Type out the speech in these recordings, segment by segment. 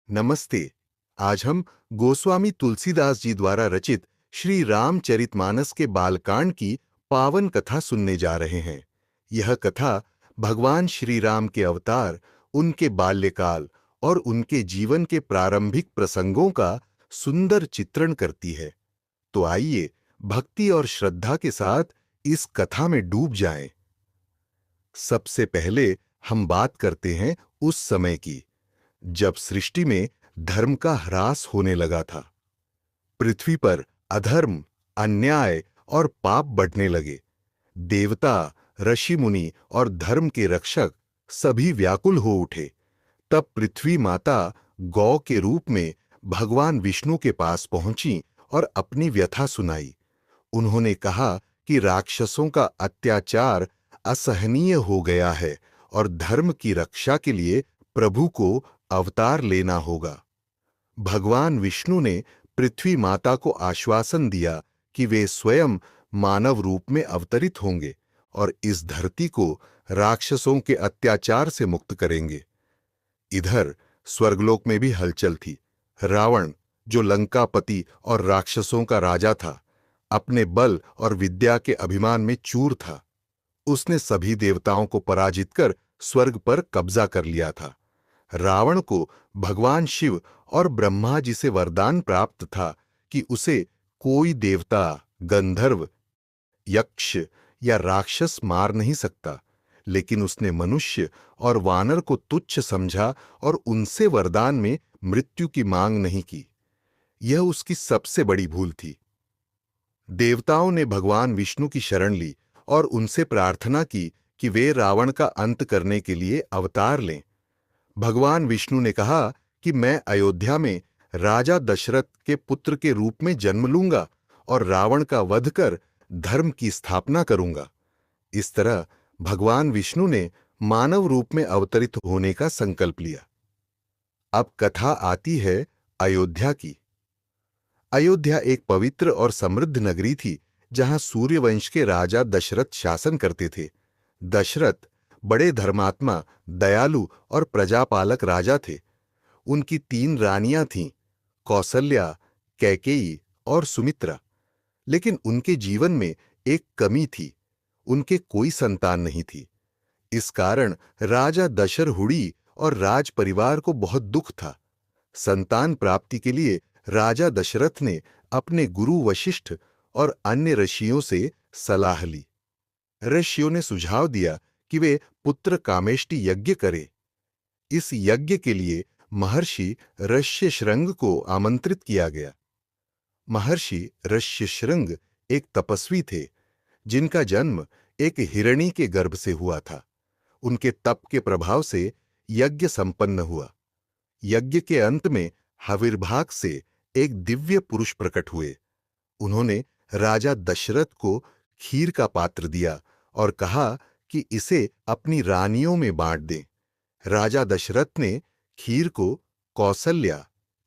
नमस्ते। आज हम गोस्वामी तुलसीदास जी द्वारा रचित श्री रामचरितमानस के बालकांड की पावन कथा सुनने जा रहे हैं। यह कथा भगवान श्री राम के अवतार, उनके बाल्यकाल और उनके जीवन के प्रारंभिक प्रसंगों का सुंदर चित्रण करती है। तो आइए भक्ति और श्रद्धा के साथ इस कथा में डूब जाएं। सबसे पहले हम बात करते हैं उस समय की, जब सृष्टि में धर्म का ह्रास होने लगा था। पृथ्वी पर अधर्म, अन्याय और पाप बढ़ने लगे। देवता, ऋषि मुनि और धर्म के रक्षक सभी व्याकुल हो उठे। तब पृथ्वी माता गौ के रूप में भगवान विष्णु के पास पहुंची और अपनी व्यथा सुनाई। उन्होंने कहा कि राक्षसों का अत्याचार असहनीय हो गया है और धर्म की रक्षा के लिए प्रभु को अवतार लेना होगा। भगवान विष्णु ने पृथ्वी माता को आश्वासन दिया कि वे स्वयं मानव रूप में अवतरित होंगे और इस धरती को राक्षसों के अत्याचार से मुक्त करेंगे। इधर स्वर्गलोक में भी हलचल थी। रावण, जो लंकापति और राक्षसों का राजा था, अपने बल और विद्या के अभिमान में चूर था। उसने सभी देवताओं को पराजित कर स्वर्ग पर कब्जा कर लिया था। रावण को भगवान शिव और ब्रह्मा जी से वरदान प्राप्त था कि उसे कोई देवता, गंधर्व, यक्ष या राक्षस मार नहीं सकता, लेकिन उसने मनुष्य और वानर को तुच्छ समझा और उनसे वरदान में मृत्यु की मांग नहीं की। यह उसकी सबसे बड़ी भूल थी। देवताओं ने भगवान विष्णु की शरण ली और उनसे प्रार्थना की कि वे रावण का अंत करने के लिए अवतार लें। भगवान विष्णु ने कहा कि मैं अयोध्या में राजा दशरथ के पुत्र के रूप में जन्म लूंगा और रावण का वध कर धर्म की स्थापना करूंगा। इस तरह भगवान विष्णु ने मानव रूप में अवतरित होने का संकल्प लिया। अब कथा आती है अयोध्या की। अयोध्या एक पवित्र और समृद्ध नगरी थी, जहां सूर्यवंश के राजा दशरथ शासन करते थे। दशरथ बड़े धर्मात्मा, दयालु और प्रजापालक राजा थे। उनकी 3 रानियां थीं, कौसल्या, कैकेयी और सुमित्रा। लेकिन उनके जीवन में एक कमी थी, उनके कोई संतान नहीं थी। इस कारण राजा दशरहुड़ी और राज परिवार को बहुत दुख था। संतान प्राप्ति के लिए राजा दशरथ ने अपने गुरु वशिष्ठ और अन्य ऋषियों से सलाह ली। ऋषियों ने सुझाव दिया कि वे पुत्र कामेष्टि यज्ञ करें। इस यज्ञ के लिए महर्षि ऋष्यशृंग को आमंत्रित किया गया। महर्षि ऋष्यशृंग एक तपस्वी थे, जिनका जन्म एक हिरणी के गर्भ से हुआ था। उनके तप के प्रभाव से यज्ञ संपन्न हुआ। यज्ञ के अंत में हविर्भाग से एक दिव्य पुरुष प्रकट हुए। उन्होंने राजा दशरथ को खीर का पात्र दिया और कहा कि इसे अपनी रानियों में बांट दें। राजा दशरथ ने खीर को कौसल्या,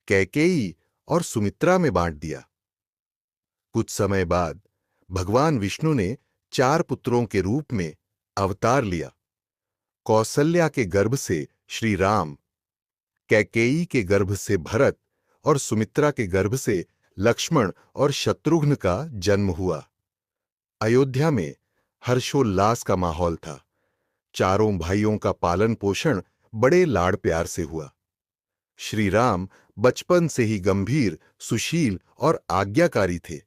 कैकेयी और सुमित्रा में बांट दिया। कुछ समय बाद भगवान विष्णु ने 4 पुत्रों के रूप में अवतार लिया। कौसल्या के गर्भ से श्री राम, कैकेयी के गर्भ से भरत और सुमित्रा के गर्भ से लक्ष्मण और शत्रुघ्न का जन्म हुआ। अयोध्या में हर्षोल्लास का माहौल था। चारों भाइयों का पालन पोषण बड़े लाड़ प्यार से हुआ। श्री राम बचपन से ही गंभीर, सुशील और आज्ञाकारी थे।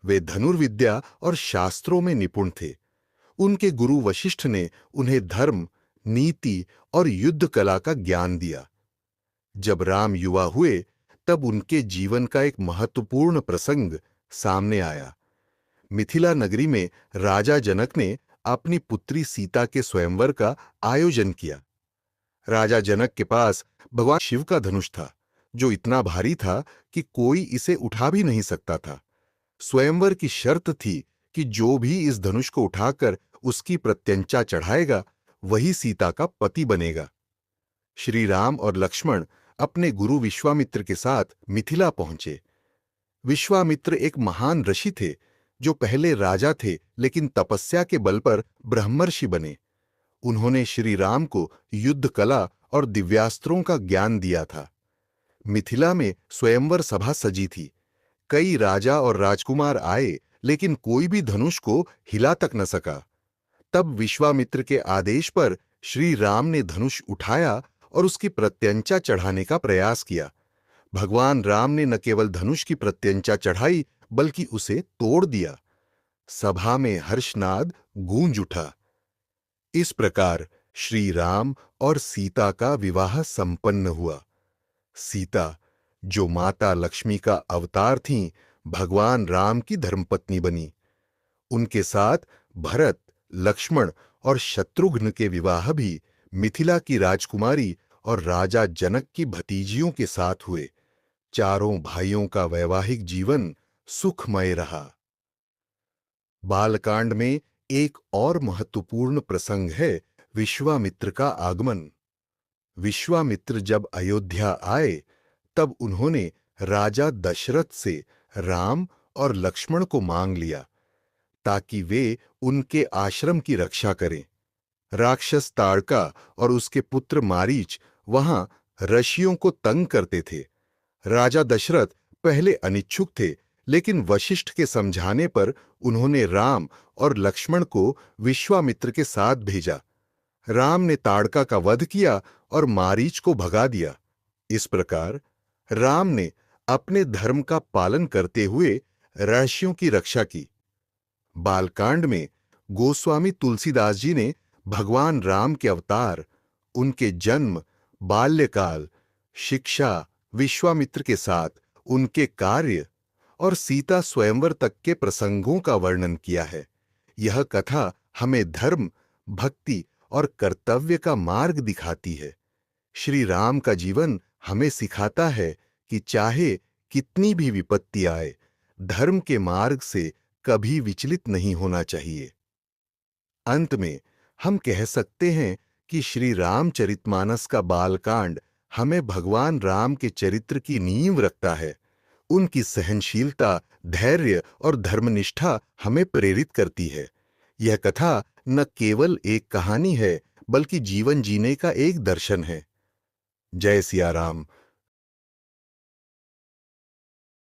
वे धनुर्विद्या और शास्त्रों में निपुण थे। उनके गुरु वशिष्ठ ने उन्हें धर्म, नीति और युद्ध कला का ज्ञान दिया। जब राम युवा हुए, तब उनके जीवन का एक महत्वपूर्ण प्रसंग सामने आया। मिथिला नगरी में राजा जनक ने अपनी पुत्री सीता के स्वयंवर का आयोजन किया। राजा जनक के पास भगवान शिव का धनुष था, जो इतना भारी था कि कोई इसे उठा भी नहीं सकता था। स्वयंवर की शर्त थी कि जो भी इस धनुष को उठाकर उसकी प्रत्यंचा चढ़ाएगा, वही सीता का पति बनेगा। श्री राम और लक्ष्मण अपने गुरु विश्वामित्र के साथ मिथिला पहुंचे। विश्वामित्र एक महान ऋषि थे, जो पहले राजा थे लेकिन तपस्या के बल पर ब्रह्मर्षि बने। उन्होंने श्री राम को युद्ध कला और दिव्यास्त्रों का ज्ञान दिया था। मिथिला में स्वयंवर सभा सजी थी। कई राजा और राजकुमार आए, लेकिन कोई भी धनुष को हिला तक न सका। तब विश्वामित्र के आदेश पर श्री राम ने धनुष उठाया और उसकी प्रत्यंचा चढ़ाने का प्रयास किया। भगवान राम ने न केवल धनुष की प्रत्यंचा चढ़ाई, बल्कि उसे तोड़ दिया। सभा में हर्षनाद गूंज उठा। इस प्रकार श्री राम और सीता का विवाह संपन्न हुआ। सीता, जो माता लक्ष्मी का अवतार थीं, भगवान राम की धर्मपत्नी बनी। उनके साथ भरत, लक्ष्मण और शत्रुघ्न के विवाह भी मिथिला की राजकुमारी और राजा जनक की भतीजियों के साथ हुए। चारों भाइयों का वैवाहिक जीवन सुखमय रहा। बालकांड में एक और महत्वपूर्ण प्रसंग है विश्वामित्र का आगमन। विश्वामित्र जब अयोध्या आए, तब उन्होंने राजा दशरथ से राम और लक्ष्मण को मांग लिया, ताकि वे उनके आश्रम की रक्षा करें। राक्षस ताड़का और उसके पुत्र मारीच वहां ऋषियों को तंग करते थे। राजा दशरथ पहले अनिच्छुक थे, लेकिन वशिष्ठ के समझाने पर उन्होंने राम और लक्ष्मण को विश्वामित्र के साथ भेजा। राम ने ताड़का का वध किया और मारीच को भगा दिया। इस प्रकार राम ने अपने धर्म का पालन करते हुए ऋषियों की रक्षा की। बालकांड में गोस्वामी तुलसीदास जी ने भगवान राम के अवतार, उनके जन्म, बाल्यकाल, शिक्षा, विश्वामित्र के साथ उनके कार्य और सीता स्वयंवर तक के प्रसंगों का वर्णन किया है। यह कथा हमें धर्म, भक्ति और कर्तव्य का मार्ग दिखाती है। श्री राम का जीवन हमें सिखाता है कि चाहे कितनी भी विपत्ति आए, धर्म के मार्ग से कभी विचलित नहीं होना चाहिए। अंत में हम कह सकते हैं कि श्री रामचरितमानस का बालकांड हमें भगवान राम के चरित्र की नींव रखता है। उनकी सहनशीलता, धैर्य और धर्मनिष्ठा हमें प्रेरित करती है। यह कथा न केवल एक कहानी है, बल्कि जीवन जीने का एक दर्शन है। जय सिया राम।